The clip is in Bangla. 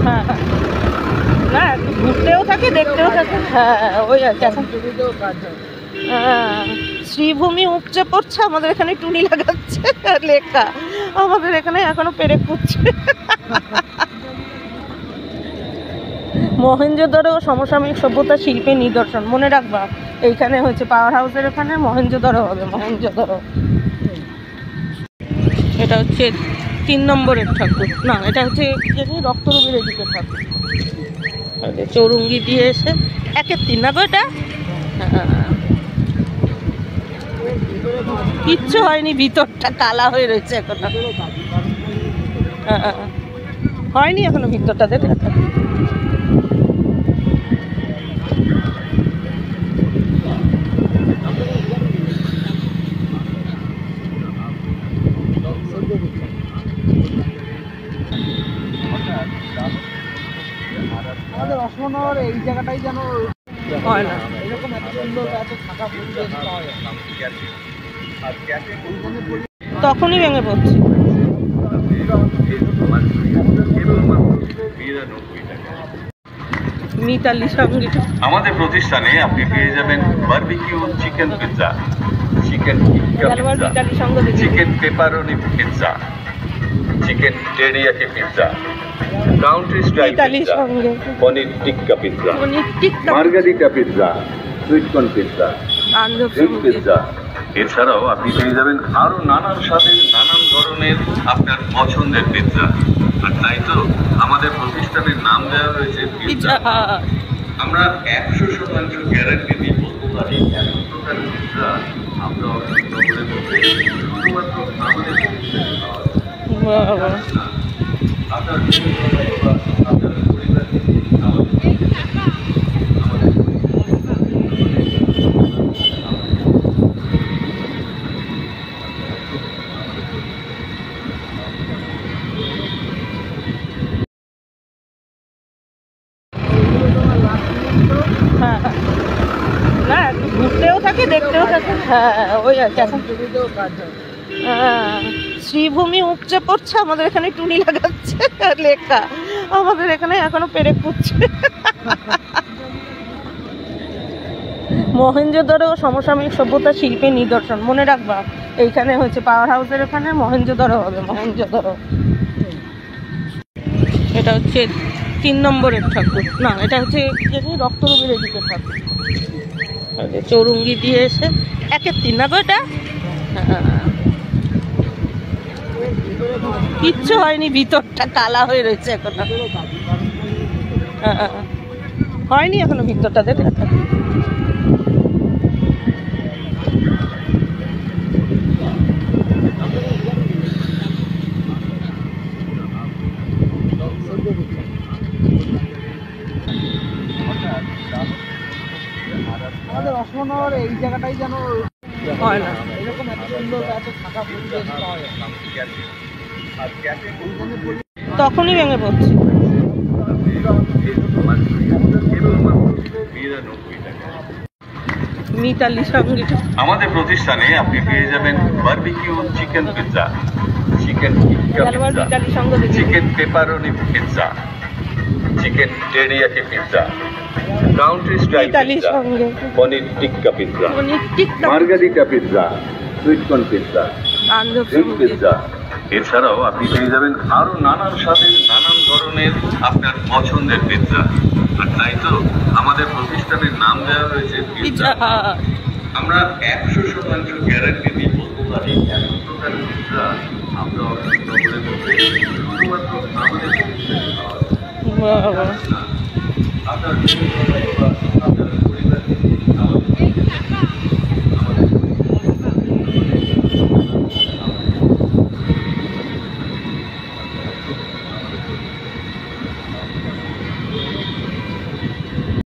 হ্যাঁ না, ঘুরতেও থাকে দেখতেও থাকে। হ্যাঁ ওই আর কি এখন। হ্যাঁ, শ্রীভূমি উপচে পড়ছে, আমাদের এখানে টুনি লাগাচ্ছে লেখা, আমাদের এখানে এখনো পেরেক পুচ্ছে। মহেঞ্জোদারো সমসাময়িক সভ্যতা শিল্পের নিদর্শন, মনে রাখবা। এইখানে হচ্ছে পাওয়ার হাউসের ওখানে মহেঞ্জোদারো হবে, মহেঞ্জোদারো। এটা হচ্ছে 3 নম্বরের ঠাকুর, না এটা হচ্ছে রক্তরবীর এদিকের ঠাকুর। চৌরঙ্গি দিয়ে এসে 1-এর 3 না গো এটা। কিচ্ছু হয়নি, ভিতরটা কালা হয়ে রয়েছে এখনো। হয়নি এখনো ভিতরটা, দেখে আমাদের অসমনগর এই জায়গাটাই যেন হয় না, এরকম এত সুন্দর এত থাকা পরিবেশ হয়, তখনই ভেঙে পড়ছে। মিতালি সঙ্গীত। আমাদের প্রতিষ্ঠানে আপনি পেয়ে যাবেন বারবিকিউ চিকেন পিৎজা, চিকেন মিতালি সঙ্গ, chicken pepperoni pizza, chicken teriyaki pizza, country style pizza, paneer tikka pizza, margherita pizza, sweet corn pizza, grill pizza. এছাড়াও আপনি পেয়ে যাবেন আরো নানান স্বাদের নানান ধরনের আপনার পছন্দের পিৎজা। আর তাই তো আমাদের প্রতিষ্ঠানের নাম দেওয়া হয়েছে পিৎজা। আমরা 100% গ্যারান্টি দিয়ে বলতে পারি এমন প্রকার পিৎজা আমরা অর্ডার করে শুধুমাত্র আমাদের প্রতিষ্ঠানে পাওয়া যায়। আপনার পরিবার না, ঘুরতেও থাকে দেখতেও থাকে। হ্যাঁ ওই আর কি এখন। শ্রীভূমি উপচে পড়ছে, আমাদের এখানে টুনি লাগাচ্ছে লেখা, আমাদের এখানে এখনো পেরেক পুচ্ছে। মহেঞ্জোদারো সমসাময়িক সভ্যতা শিল্পের নিদর্শন, মনে রাখবা। এইখানে হচ্ছে পাওয়ার হাউসের ওখানে মহেঞ্জোদারো হবে, মহেঞ্জোদারো। এটা হচ্ছে 3 নম্বরের ঠাকুর, না এটা হচ্ছে রক্তরবীর এদিকের ঠাকুর। চৌরঙ্গি দিয়ে এসে 1-এর 3 না গো এটা। কিচ্ছু হয়নি, ভিতরটা কালা হয়ে রয়েছে এখনো। হয়নি এখনো ভিতরটা, দেখে আমাদের অসমনগর এই জায়গাটাই যেন হয় না, এরকম এত সুন্দর এত থাকা পরিবেশ হয়, তখনই ভেঙে পড়ছে। মিতালি সঙ্গীত। আমাদের প্রতিষ্ঠানে আপনি পেয়ে যাবেন বারবিকিউ চিকেন পিৎজা, চিকেন মিতালি সঙ্গ, chicken pepperoni pizza, chicken teriyaki pizza, country style pizza, paneer tikka pizza, margherita pizza, sweet corn pizza, grill pizza. এছাড়াও আপনি পেয়ে যাবেন আরো নানান স্বাদের নানান ধরনের আপনার পছন্দের পিৎজা। আর তাই তো আমাদের প্রতিষ্ঠানের নাম দেওয়া হয়েছে পিৎজা। আমরা 100% গ্যারান্টি দিয়ে বলতে পারি এমন প্রকার পিৎজা আমরা অর্ডার করে শুধুমাত্র আমাদের প্রতিষ্ঠানে পাওয়া যায়। আপনার